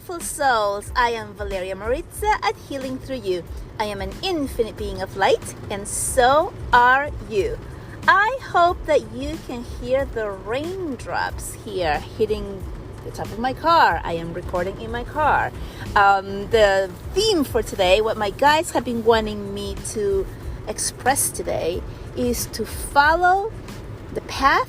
beautiful souls. I am Valeria Maritza at Healing Through You. I am an infinite being of light, and so are you. I hope that you can hear the raindrops here hitting the top of my car. I am recording in my car. The theme for today, what my guides have been wanting me to express today, is to follow the path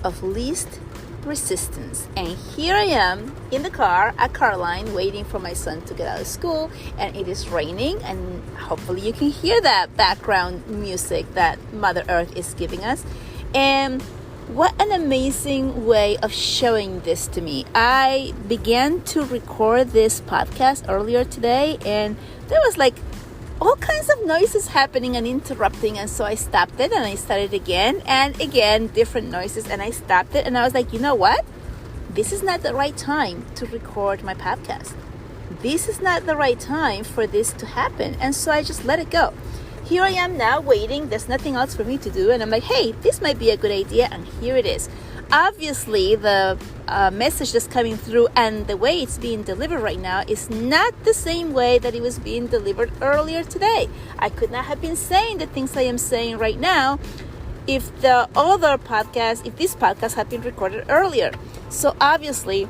of least resistance. And here I am in the car at Carline waiting for my son to get out of school, and it is raining, and hopefully you can hear that background music that Mother Earth is giving us. And what an amazing way of showing this to me. I began to record this podcast earlier today, and there was like all kinds of noises happening and interrupting, and so I stopped it and I started again and again, different noises, and I stopped it, and I was like, you know what? This is not the right time to record my podcast. This is not the right time for this to happen, and so I just let it go. Here I am now waiting. There's nothing else for me to do, and I'm like, hey, this might be a good idea, and here it is. Obviously, the message that's coming through and the way it's being delivered right now is not the same way that it was being delivered earlier today. I could not have been saying the things I am saying right now if this podcast had been recorded earlier. So obviously,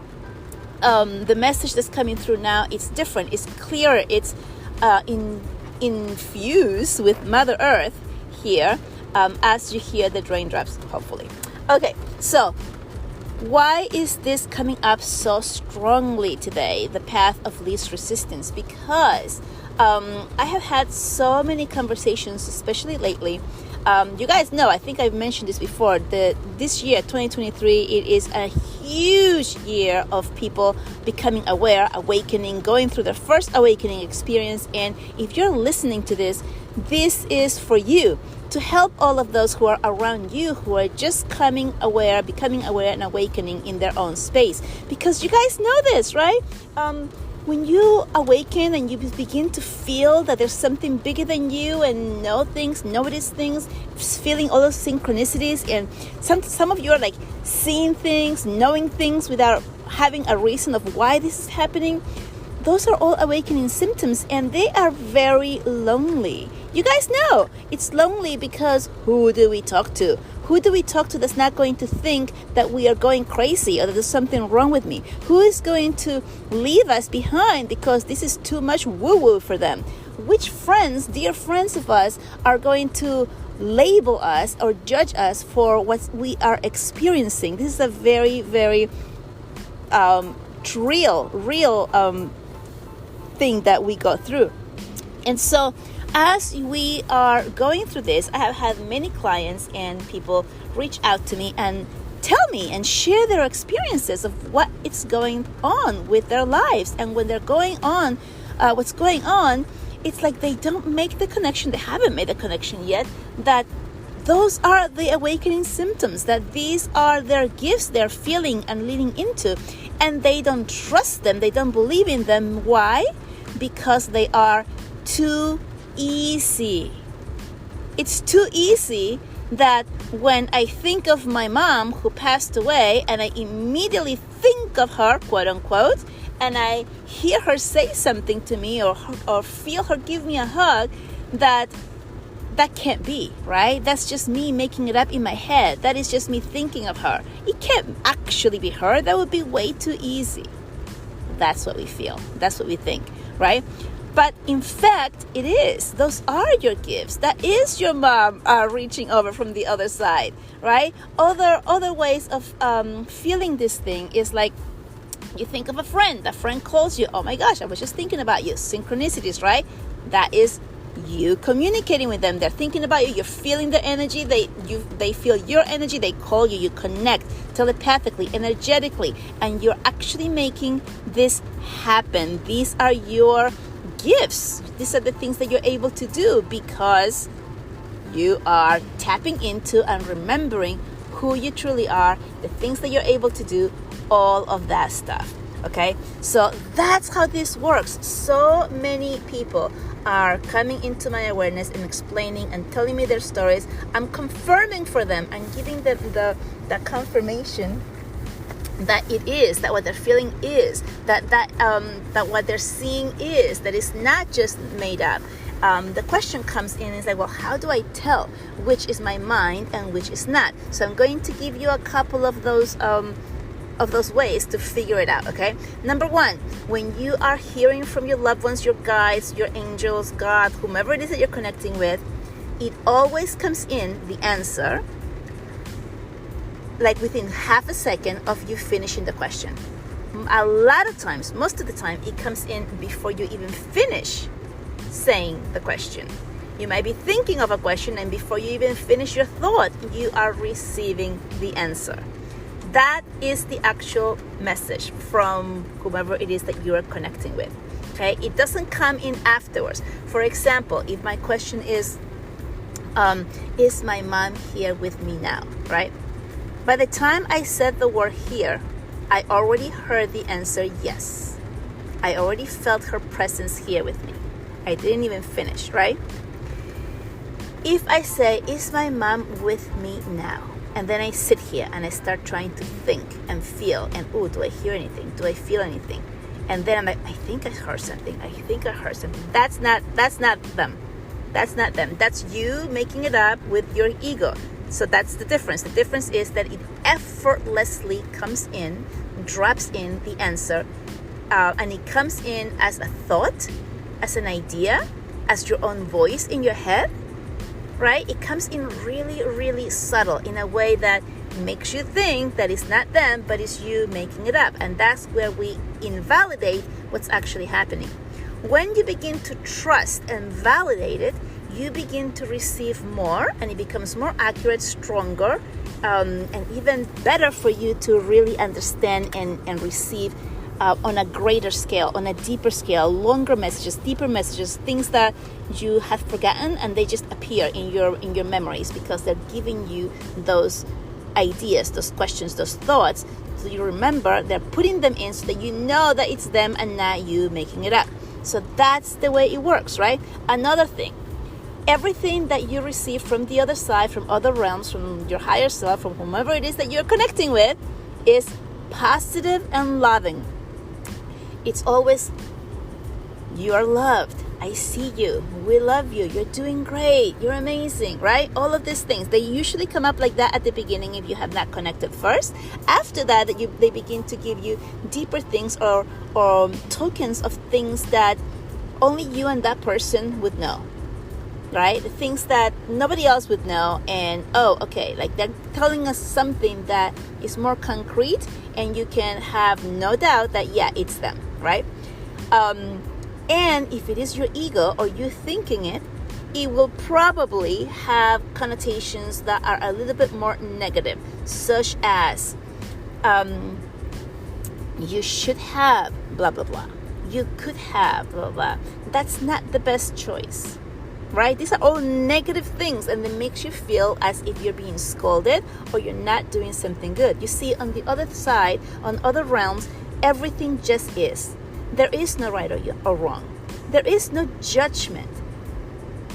the message that's coming through now, it's different, it's clearer, it's infused with Mother Earth here, as you hear the raindrops, hopefully. Okay, so why is this coming up so strongly today, the path of least resistance? Because I have had so many conversations, especially lately. You guys know, I think I've mentioned this before, this year, 2023, it is a huge year of people becoming aware, awakening, going through their first awakening experience. And if you're listening to this, this is for you, to help all of those who are around you, who are just becoming aware and awakening in their own space. Because you guys know this, right? When you awaken and you begin to feel that there's something bigger than you, and know things, notice things, feeling all those synchronicities, and some of you are like seeing things, knowing things without having a reason of why this is happening. Those are all awakening symptoms, and they are very lonely. You guys know it's lonely because who do we talk to? Who do we talk to that's not going to think that we are going crazy or that there's something wrong with me? Who is going to leave us behind because this is too much woo-woo for them? Which friends, dear friends of us, are going to label us or judge us for what we are experiencing? This is a very, very real thing that we go through. And so as we are going through this, I have had many clients and people reach out to me and tell me and share their experiences of what is going on with their lives. And when they're going on, what's going on, it's like they don't make the connection, they haven't made the connection yet, that those are the awakening symptoms, that these are their gifts they're feeling and leaning into, and they don't trust them, they don't believe in them. Why? Because they are too easy. It's too easy that when I think of my mom who passed away, and I immediately think of her, quote unquote, and I hear her say something to me or feel her give me a hug, that can't be, right? That's just me making it up in my head. That is just me thinking of her. It can't actually be her. That would be way too easy. That's what we feel. That's what we think, right? But in fact, it is. Those are your gifts. That is your mom reaching over from the other side, right? Other ways of feeling this thing is like, you think of a friend. A friend calls you. Oh my gosh, I was just thinking about you. Synchronicities, right? That is you communicating with them. They're thinking about you. You're feeling their energy. They feel your energy. They call you. You connect telepathically, energetically, and you're actually making this happen. These are your gifts. These are the things that you're able to do because you are tapping into and remembering who you truly are, the things that you're able to do, all of that stuff. Okay, so that's how this works. So many people are coming into my awareness and explaining and telling me their stories. I'm confirming for them and giving them the confirmation that it is, that what they're feeling is, that what they're seeing is, that it's not just made up. The question comes in, is like, well, how do I tell which is my mind and which is not? So I'm going to give you a couple of those ways to figure it out, okay? Number one, when you are hearing from your loved ones, your guides, your angels, God, whomever it is that you're connecting with, it always comes in, the answer, like within half a second of you finishing the question. A lot of times, most of the time, it comes in before you even finish saying the question. You might be thinking of a question, and before you even finish your thought, you are receiving the answer. That is the actual message from whomever it is that you are connecting with. Okay, it doesn't come in afterwards. For example, if my question is my mom here with me now, right? By the time I said the word here, I already heard the answer yes. I already felt her presence here with me. I didn't even finish, right? If I say, is my mom with me now? And then I sit here and I start trying to think and feel, and do I hear anything? Do I feel anything? And then I'm like, I think I heard something. I think I heard something. That's not them. That's not them. That's you making it up with your ego. So that's the difference. The difference is that it effortlessly comes in, drops in the answer, and it comes in as a thought, as an idea, as your own voice in your head, right? It comes in really, really subtle in a way that makes you think that it's not them, but it's you making it up. And that's where we invalidate what's actually happening. When you begin to trust and validate it, you begin to receive more, and it becomes more accurate, stronger, and even better for you to really understand and receive on a greater scale, on a deeper scale, longer messages, deeper messages, things that you have forgotten, and they just appear in your memories because they're giving you those ideas, those questions, those thoughts. So you remember, they're putting them in so that you know that it's them and not you making it up. So that's the way it works, right? Another thing, everything that you receive from the other side, from other realms, from your higher self, from whomever it is that you're connecting with, is positive and loving. It's always, you are loved. I see you. We love you. You're doing great. You're amazing, right? All of these things, they usually come up like that at the beginning if you have not connected first. After that, they begin to give you deeper things or tokens of things that only you and that person would know, right? The things that nobody else would know. And, okay, like they're telling us something that is more concrete, and you can have no doubt that, yeah, it's them, right? And if it is your ego or you thinking it, it will probably have connotations that are a little bit more negative, such as you should have blah, blah, blah. You could have blah, blah, blah. That's not the best choice, right? These are all negative things, and it makes you feel as if you're being scolded or you're not doing something good. You see, on the other side, on other realms, everything just is. There is no right or wrong. There is no judgment.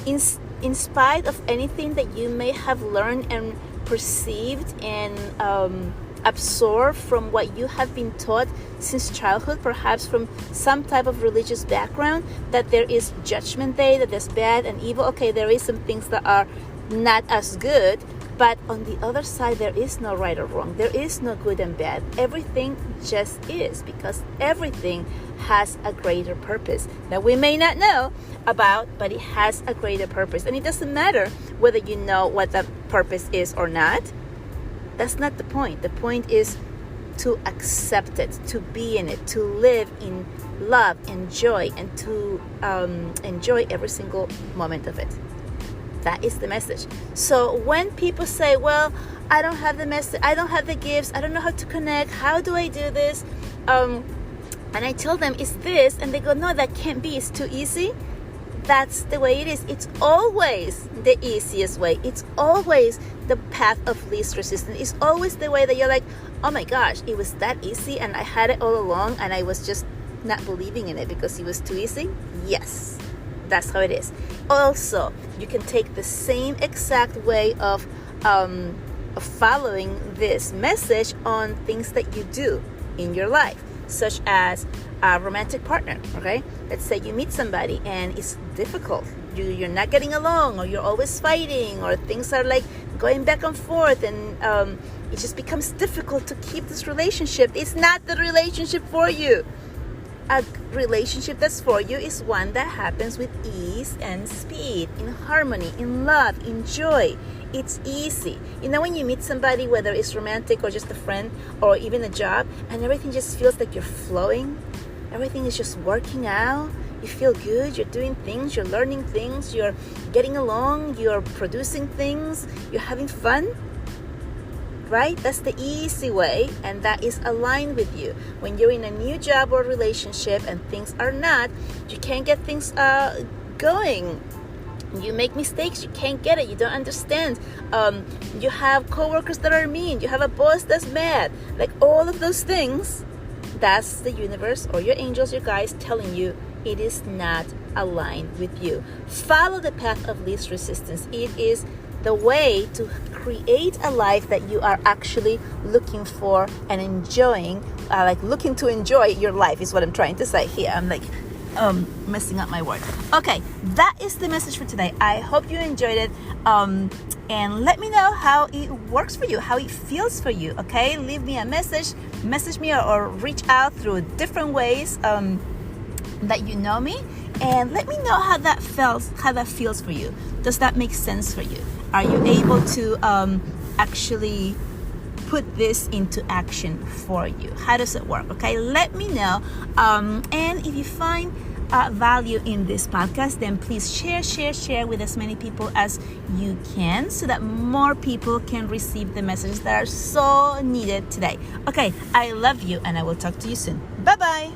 In spite of anything that you may have learned and perceived and absorbed from what you have been taught since childhood, perhaps from some type of religious background, that there is judgment day, that there's bad and evil. Okay, there is some things that are not as good, but on the other side, there is no right or wrong. There is no good and bad. Everything just is, because everything has a greater purpose that we may not know about, but it has a greater purpose. And it doesn't matter whether you know what that purpose is or not. That's not the point. The point is to accept it, to be in it, to live in love and joy, and to enjoy every single moment of it. That is the message. So when people say, well, I don't have the message, I don't have the gifts, I don't know how to connect, how do I do this? And I tell them it's this, and they go, no, that can't be, it's too easy. That's the way it is. It's always the easiest way. It's always the path of least resistance. It's always the way that you're like, oh my gosh, it was that easy, and I had it all along, and I was just not believing in it because it was too easy. Yes, that's how it is. Also, you can take the same exact way of following this message on things that you do in your life, such as a romantic partner. Okay, let's say you meet somebody and it's difficult, you're not getting along, or you're always fighting, or things are like going back and forth, and it just becomes difficult to keep this relationship. It's not the relationship for you. A relationship that's for you is one that happens with ease and speed, in harmony, in love, in joy. It's easy. You know, when you meet somebody, whether it's romantic or just a friend or even a job, and everything just feels like you're flowing, everything is just working out, you feel good, you're doing things, you're learning things, you're getting along, you're producing things, you're having fun. Right? That's the easy way, and that is aligned with you. When you're in a new job or relationship and things are not, you can't get things going. You make mistakes, you can't get it, you don't understand. You have coworkers that are mean, you have a boss that's mad. Like all of those things, that's the universe or your angels, your guides telling you it is not aligned with you. Follow the path of least resistance. It is the way to create a life that you are actually looking for and enjoying, like looking to enjoy your life is what I'm trying to say here. I'm like messing up my words. Okay, that is the message for today. I hope you enjoyed it, and let me know how it works for you, how it feels for you. Okay, leave me a message me, or reach out through different ways that you know me, and let me know how that feels for you. Does that make sense for you? Are you able to actually put this into action for you? How does it work? Okay, let me know. And if you find value in this podcast, then please share with as many people as you can, so that more people can receive the messages that are so needed today. Okay, I love you, and I will talk to you soon. Bye-bye.